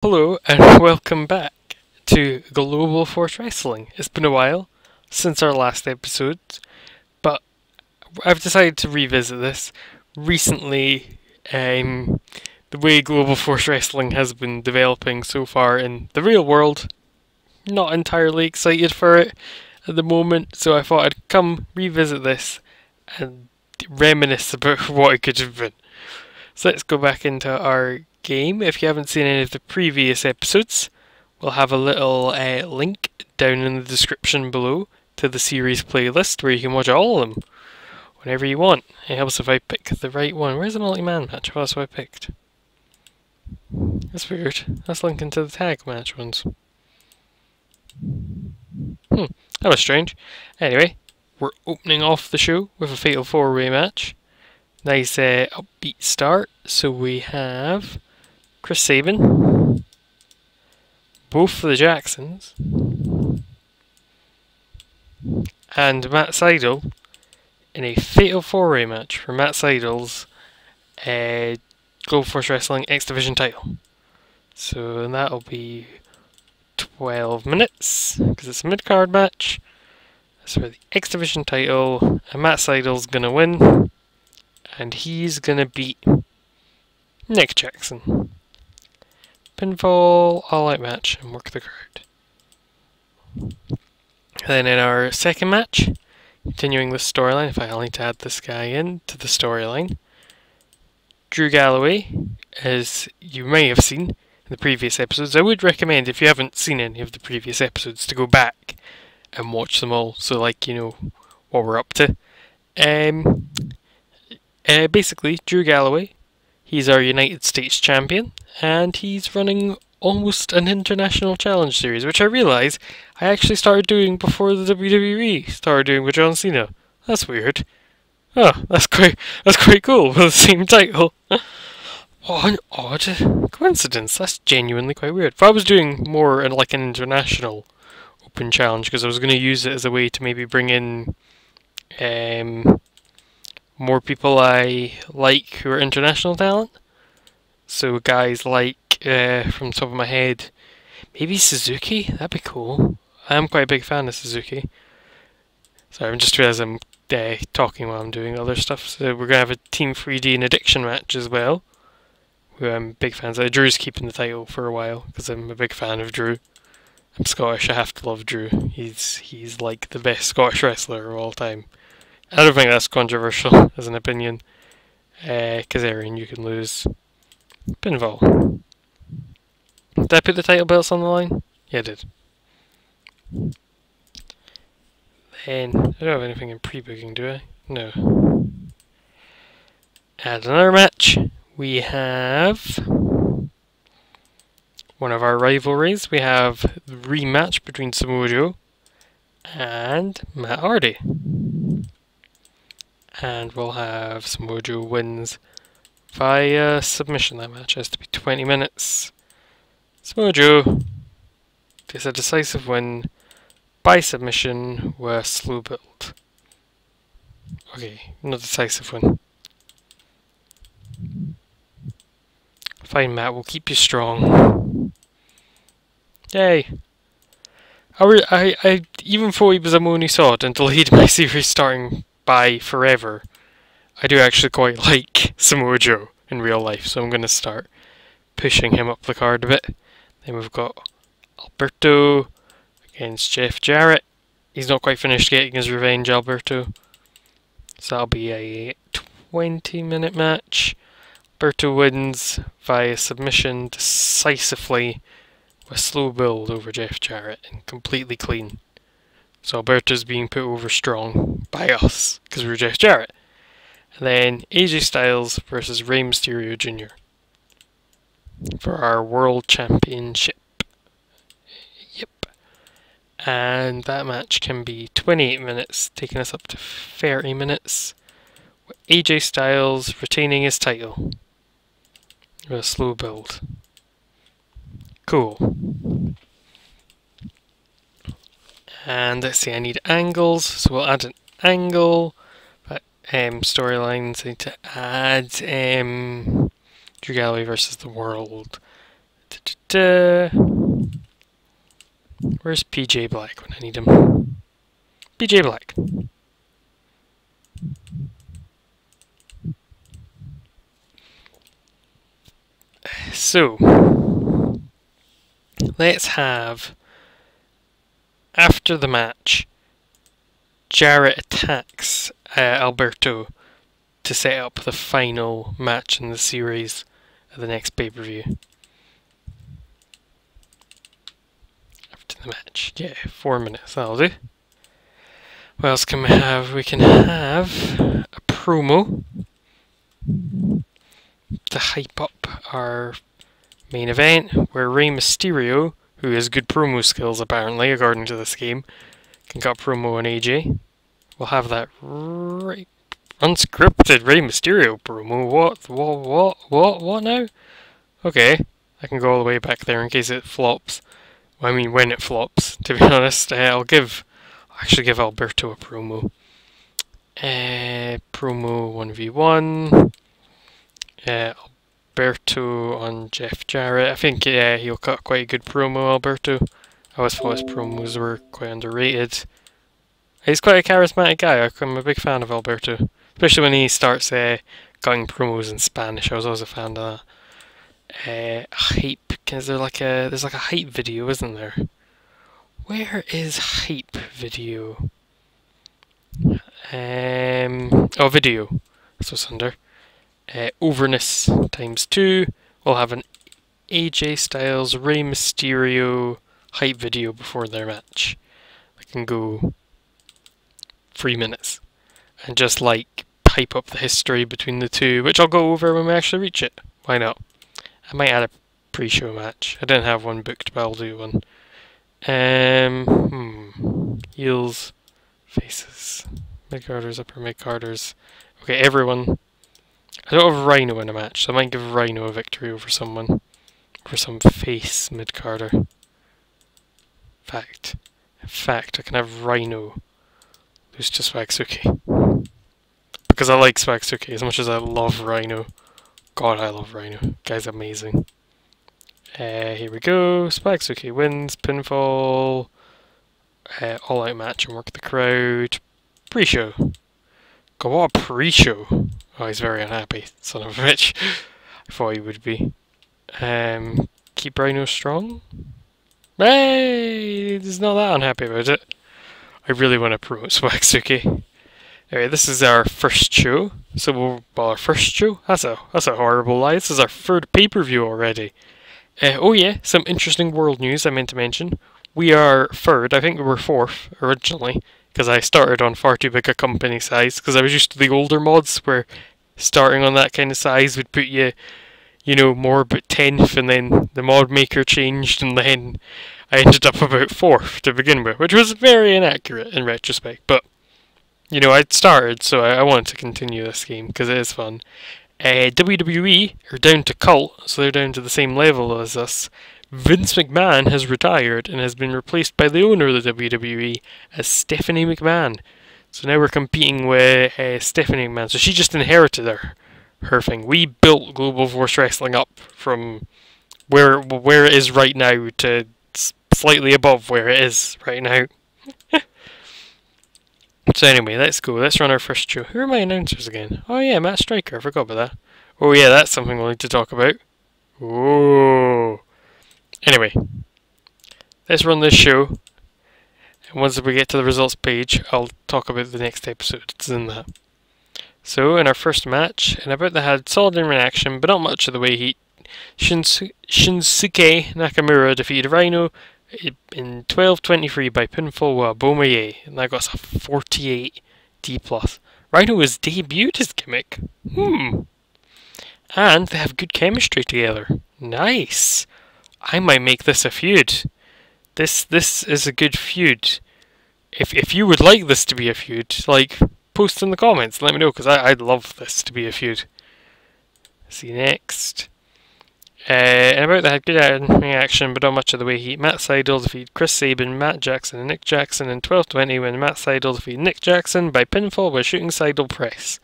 Hello and welcome back to Global Force Wrestling. It's been a while since our last episode, but I've decided to revisit this. Recently, the way Global Force Wrestling has been developing so far in the real world, not entirely excited for it at the moment, so I thought I'd come revisit this and reminisce about what it could have been. So let's go back into our game. If you haven't seen any of the previous episodes, we'll have a little link down in the description below to the series playlist where you can watch all of them whenever you want. It helps if I pick the right one. Where's the multi-man match? Oh, that's what I picked. That's weird. That's linking to the tag match ones. That was strange. Anyway, we're opening off the show with a Fatal 4-Way match. Nice upbeat start. So we have Chris Sabin, both the Jacksons, and Matt Seidel in a Fatal 4-Way match for Matt Seidel's Global Force Wrestling X Division title. So that'll be 12 minutes, because it's a mid-card match. That's for the X Division title, and Matt Seidel's gonna win, and he's gonna beat Nick Jackson. Pinfall all-out match and work the crowd. Then in our second match, continuing the storyline, if I'll need to add this guy in to the storyline, Drew Galloway, as you may have seen in the previous episodes. I would recommend, if you haven't seen any of the previous episodes, to go back and watch them all, so like you know what we're up to. Basically, Drew Galloway, he's our United States champion, and he's running almost an international challenge series, which I realise I actually started doing before the WWE started doing with John Cena. That's weird. Oh, that's quite cool with the same title. What an odd coincidence. That's genuinely quite weird. If I was doing more in like an international open challenge, because I was going to use it as a way to maybe bring in more people I like who are international talent. So guys like, from the top of my head, maybe Suzuki? That'd be cool. I am quite a big fan of Suzuki. Sorry, I'm just realising I'm talking while I'm doing other stuff. So we're going to have a Team 3D and Addiction match as well, who I'm big fans of. Drew's keeping the title for a while, because I'm a big fan of Drew. I'm Scottish, I have to love Drew. He's like the best Scottish wrestler of all time. I don't think that's controversial as an opinion, because Aaron, you can lose. Pinfall. Did I put the title belts on the line? Yeah, I did. Then, I don't have anything in pre-booking, do I? No. And another match. We have one of our rivalries. We have the rematch between Samoa Joe and Matt Hardy. And we'll have Samoa Joe wins via submission. That match has to be 20 minutes. Samoa Joe gets a decisive win by submission with a slow build. Okay, not decisive win. Fine, Matt, we'll keep you strong. Yay! I even though he was a Moni Sod and delayed my series starting by forever, I do actually quite like Samoa Joe in real life, so I'm going to start pushing him up the card a bit. Then we've got Alberto against Jeff Jarrett. He's not quite finished getting his revenge, Alberto. So that'll be a 20-minute match. Alberto wins via submission decisively with slow build over Jeff Jarrett and completely clean. So Alberto's being put over strong by us because we're Jeff Jarrett. And then AJ Styles versus Rey Mysterio Jr. for our World Championship. Yep. And that match can be 28 minutes, taking us up to 30 minutes, with AJ Styles retaining his title with a slow build. Cool. And let's see, I need angles, so we'll add an angle. But storylines, I need to add Drew Galloway versus the World. Where's PJ Black when I need him? PJ Black. So, let's have, after the match, Jarrett attacks Alberto to set up the final match in the series of the next pay-per-view. After the match, yeah, 4 minutes, that'll do. What else can we have? We can have a promo to hype up our main event, where Rey Mysterio, who has good promo skills apparently, according to this game, can cut promo on AJ. We'll have that right unscripted Rey Mysterio promo. What now? Okay, I can go all the way back there in case it flops. Well, I mean, when it flops, to be honest. I'll actually give Alberto a promo. Promo 1v1. Alberto on Jeff Jarrett. I think he'll cut quite a good promo, Alberto. I always thought his promos were quite underrated. He's quite a charismatic guy. I'm a big fan of Alberto. Especially when he starts cutting promos in Spanish. I was always a fan of that. Hype. There's like a hype video, isn't there? Where is hype video? Video. That's what's under. Overness ×2. We'll have an AJ Styles Rey Mysterio hype video before their match. I can go 3 minutes and just like hype up the history between the two, which I'll go over when we actually reach it. Why not? I might add a pre-show match. I didn't have one booked, but I'll do one. Heels, faces, mid-carders, upper mid-carders. Okay, everyone. I don't have Rhino in a match, so I might give Rhino a victory over someone. For some face mid-carder. In fact, I can have Rhino lose to Swagsuki. Because I like Swagsuki as much as I love Rhino. God, I love Rhino. Guy's amazing. Here we go. Swagsuki wins. Pinfall. All-out match and work the crowd. Pre-show. God, what a pre-show. Oh, he's very unhappy. Son of a bitch. I thought he would be. Keep Rhino strong. Hey! He's not that unhappy about it. I really want to promote Swagsuki. Anyway, this is our first show. So our first show? That's a horrible lie. This is our third pay-per-view already. Oh yeah, some interesting world news I meant to mention. We are third. I think we were fourth originally, because I started on far too big a company size, because I was used to the older mods where starting on that kind of size would put you, more about 10th, and then the mod maker changed, and then I ended up about 4th to begin with, which was very inaccurate in retrospect, but I'd started, so I wanted to continue this game, because it is fun. WWE are down to Cult, so they're down to the same level as us. Vince McMahon has retired and has been replaced by the owner of the WWE as Stephanie McMahon. So now we're competing with Stephanie McMahon. So she just inherited her thing. We built Global Force Wrestling up from where it is right now to slightly above where it is right now. So anyway, let's go. Let's run our first show. Who are my announcers again? Oh yeah, Matt Striker. I forgot about that. Oh yeah, that's something we'll need to talk about. Oh. Anyway, let's run this show. And once we get to the results page, I'll talk about the next episode. It's in that. So, in our first match, and about that had solid in action, but not much of the way heat. Shinsuke Nakamura defeated Rhino in 12:23 by pinfall with a Bomaye, and that got us a 48 D+. Rhino has debuted his gimmick. And they have good chemistry together. Nice. I might make this a feud. This is a good feud. If you would like this to be a feud, post in the comments, let me know, because I'd love this to be a feud. See next. And about that, good reaction, but not much of the way heat. Matt Seidel defeated Chris Sabin, Matt Jackson, and Nick Jackson in 12:20 when Matt Seidel defeated Nick Jackson by pinfall with a shooting Seidel press.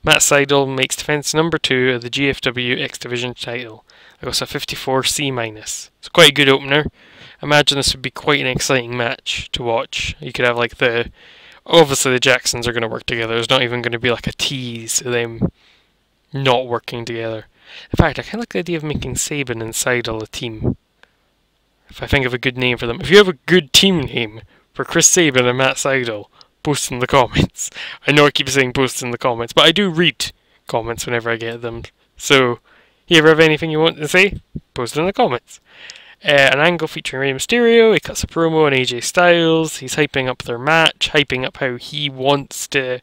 Matt Seidel makes defense number 2 of the GFW X Division title. That goes a 54 C-. It's quite a good opener. I imagine this would be quite an exciting match to watch. You could have like obviously the Jacksons are going to work together. There's not even going to be like a tease of them not working together. In fact, I kind of like the idea of making Sabin and Seidel a team. If I think of a good name for them. If you have a good team name for Chris Sabin and Matt Seidel, post in the comments. I know I keep saying post in the comments, but I do read comments whenever I get them. So, if you ever have anything you want to say, post it in the comments. An angle featuring Rey Mysterio. He cuts a promo on AJ Styles. He's hyping up their match, hyping up how he wants to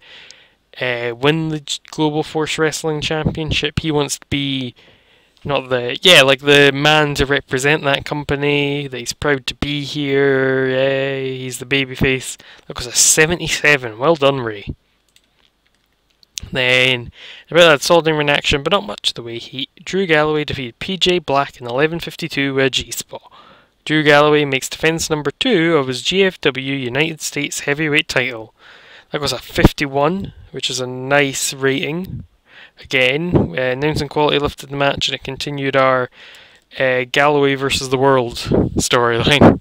win the Global Force Wrestling Championship. He wants to be the man to represent that company, that he's proud to be here, he's the babyface. That was a 77, well done Ray. Then, a bit of that solid ring action, but not much of the way heat. Drew Galloway defeated PJ Black in 11:52 with a G-spot. Drew Galloway makes defense number 2 of his GFW United States Heavyweight title. That was a 51, which is a nice rating. Again, announcing quality lifted the match, and it continued our Galloway versus the World storyline.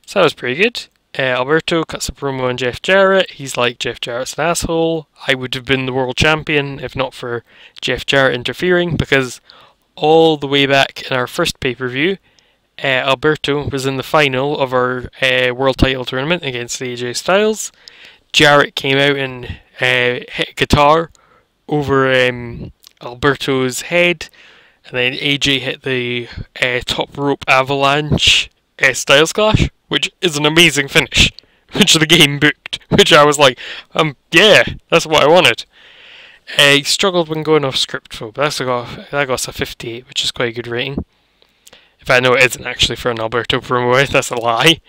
So that was pretty good. Alberto cuts a promo on Jeff Jarrett. He's like, Jeff Jarrett's an asshole. I would have been the world champion if not for Jeff Jarrett interfering, because all the way back in our first pay-per-view, Alberto was in the final of our world title tournament against AJ Styles. Jarrett came out and hit a guitar over Alberto's head, and then AJ hit the top rope avalanche Styles Clash, which is an amazing finish, which the game booked, which I was like, yeah, that's what I wanted. He struggled when going off script though, but that got us a 58, which is quite a good rating. In fact, no, it isn't actually for an Alberto promo, that's a lie.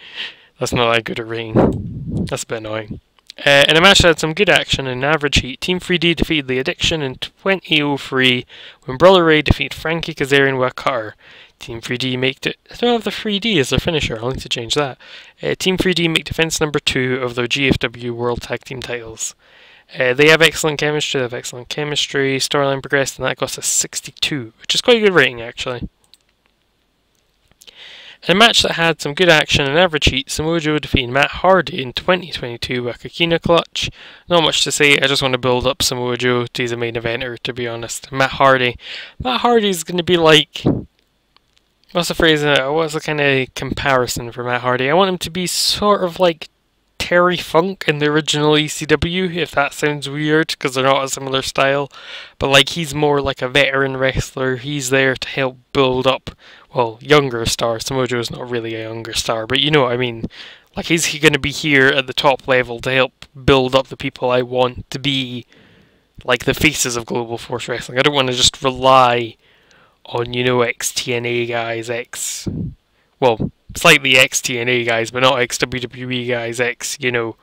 That's not that good a rating. That's a bit annoying. In a match that had some good action and an average heat, Team 3D defeated The Addiction in 2003 when Brother Ray defeated Frankie Kazarian with a cutter. Team 3D make it. I don't have the 3D as their finisher, I'll need to change that. Team 3D make defense number 2 of their GFW World Tag Team titles. They have excellent chemistry, storyline progressed, and that got us a 62, which is quite a good rating actually. In a match that had some good action and average heat, Samoa Joe defeated Matt Hardy in 2022 with a Kakina clutch. Not much to say, I just want to build up Samoa Joe to the main eventer, to be honest. Matt Hardy's going to be like... What's the kind of comparison for Matt Hardy? I want him to be sort of like Terry Funk in the original ECW, if that sounds weird, because they're not a similar style. But like, he's more like a veteran wrestler. He's there to help build up, well, younger stars. Samoa Joe's not really a younger star, but you know what I mean. Like, he's going to be here at the top level to help build up the people I want to be like the faces of Global Force Wrestling. I don't want to just rely on, you know, ex-TNA guys, slightly ex-TNA guys, but not ex-WWE guys, you know,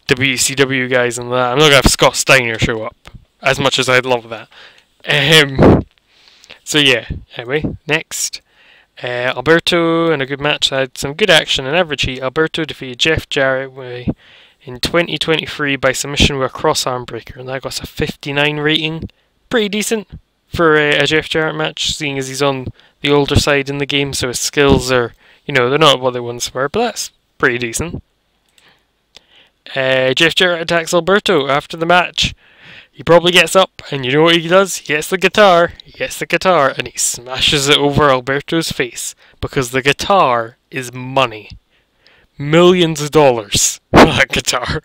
WCW guys and that. I'm not going to have Scott Steiner show up, as much as I'd love that. So yeah, anyway, next. Alberto, in a good match that had some good action and average heat, Alberto defeated Jeff Jarrett in 2023 by submission with a cross-arm breaker, and that got a 59 rating. Pretty decent for a Jeff Jarrett match, seeing as he's on the older side in the game, so his skills are, you know, they're not what they once were, but that's pretty decent. Jeff Jarrett attacks Alberto after the match. He probably gets up, and you know what he does? He gets the guitar, and he smashes it over Alberto's face, because the guitar is money. Millions of dollars for that guitar.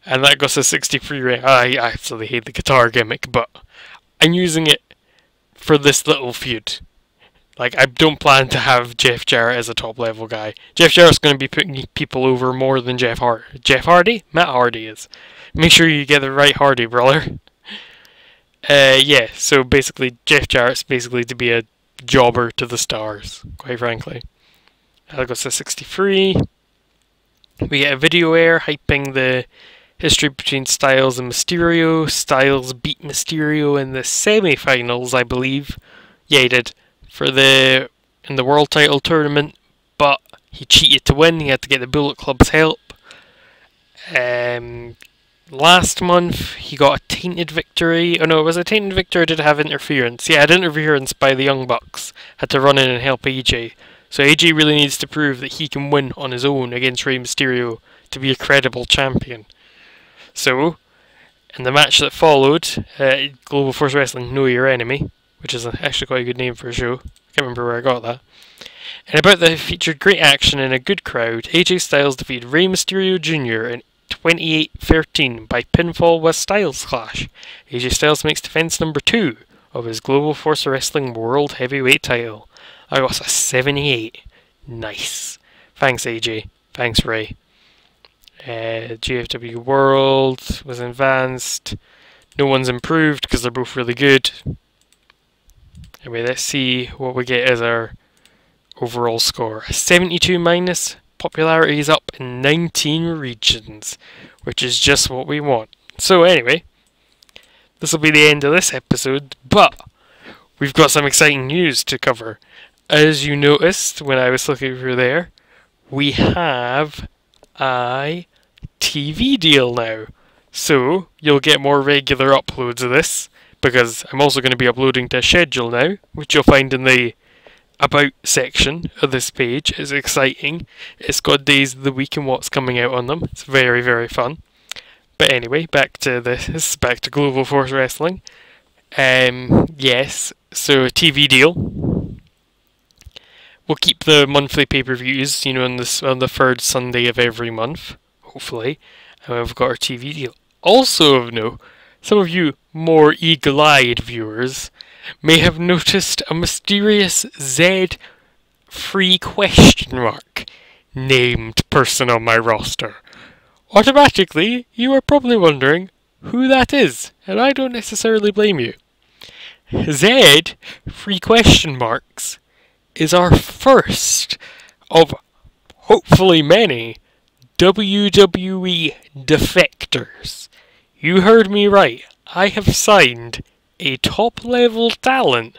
And that got a 63 rating. I absolutely hate the guitar gimmick, but I'm using it for this little feud. Like, I don't plan to have Jeff Jarrett as a top level guy. Jeff Jarrett's going to be putting people over more than Jeff Hardy? Matt Hardy is. Make sure you get the right Hardy, brother. Yeah, so basically, Jeff Jarrett's basically to be a jobber to the stars, quite frankly. That goes to 63. We get a video air hyping the history between Styles and Mysterio. Styles beat Mysterio in the semi-finals, I believe. Yeah, he did. In the world title tournament, but he cheated to win. He had to get the Bullet Club's help. last month he got a tainted victory. Oh no, it was a tainted victory. Did have interference? Yeah, I had interference by the Young Bucks. Had to run in and help AJ. So AJ really needs to prove that he can win on his own against Rey Mysterio to be a credible champion. So, in the match that followed, Global Force Wrestling Know Your Enemy, which is actually quite a good name for a show. I can't remember where I got that. And about that featured great action and a good crowd. AJ Styles defeated Rey Mysterio Jr. in 28-13 by pinfall with Styles Clash. AJ Styles makes defense number 2 of his Global Force Wrestling World Heavyweight title. I got a 78. Nice. Thanks AJ. Thanks Ray. GFW World was advanced. No one's improved because they're both really good. Anyway, let's see what we get as our overall score. 72 minus. Popularity is up in 19 regions, which is just what we want. So anyway, this will be the end of this episode, but we've got some exciting news to cover. As you noticed when I was looking through there, we have a TV deal now. So you'll get more regular uploads of this, because I'm also going to be uploading to a schedule now, which you'll find in the About section of this page. It's exciting. It's got days of the week and what's coming out on them. It's very, very fun. But anyway, back to this, back to Global Force Wrestling. Yes, so a TV deal. We'll keep the monthly pay-per-views, you know, on the third Sunday of every month, hopefully. And we've got our TV deal. Also of note, some of you more eagle-eyed viewers may have noticed a mysterious Z-free question mark named person on my roster. Automatically, you are probably wondering who that is, and I don't necessarily blame you. Z free question marks is our first of hopefully many WWE defectors. You heard me right. I have signed a top-level talent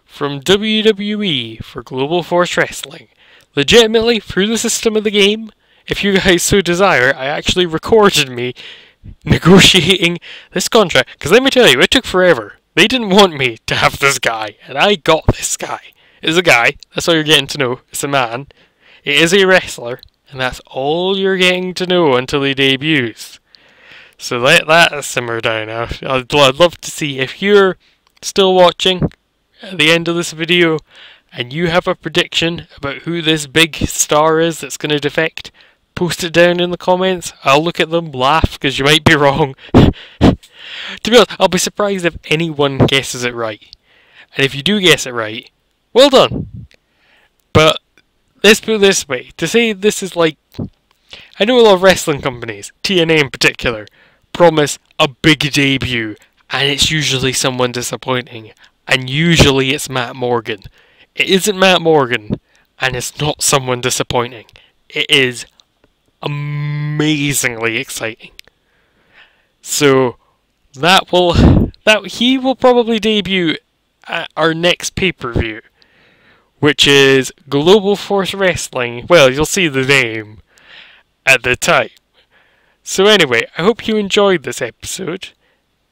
from WWE for Global Force Wrestling. Legitimately, through the system of the game, if you guys so desire, I actually recorded me negotiating this contract. Because let me tell you, it took forever. They didn't want me to have this guy, and I got this guy. It's a guy, that's all you're getting to know. It's a man. It is a wrestler, and that's all you're getting to know until he debuts. So let that simmer down now. I'd love to see if you're still watching at the end of this video and you have a prediction about who this big star is that's going to defect, post it down in the comments. I'll look at them, laugh, because you might be wrong. To be honest, I'll be surprised if anyone guesses it right. And if you do guess it right, well done. But let's put it this way. To say this is like... I know a lot of wrestling companies, TNA in particular, promise a big debut, and it's usually someone disappointing, and usually it's Matt Morgan. It isn't Matt Morgan, and it's not someone disappointing. It is amazingly exciting. So he will probably debut at our next pay-per-view, which is Global Force Wrestling. Well, you'll see the name at the time. So anyway, I hope you enjoyed this episode.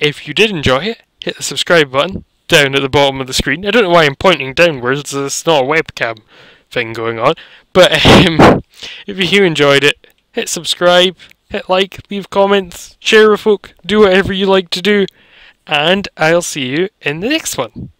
If you did enjoy it, hit the subscribe button down at the bottom of the screen. I don't know why I'm pointing downwards, it's not a webcam thing going on. But if you enjoyed it, hit subscribe, hit like, leave comments, share with folk, do whatever you like to do. And I'll see you in the next one.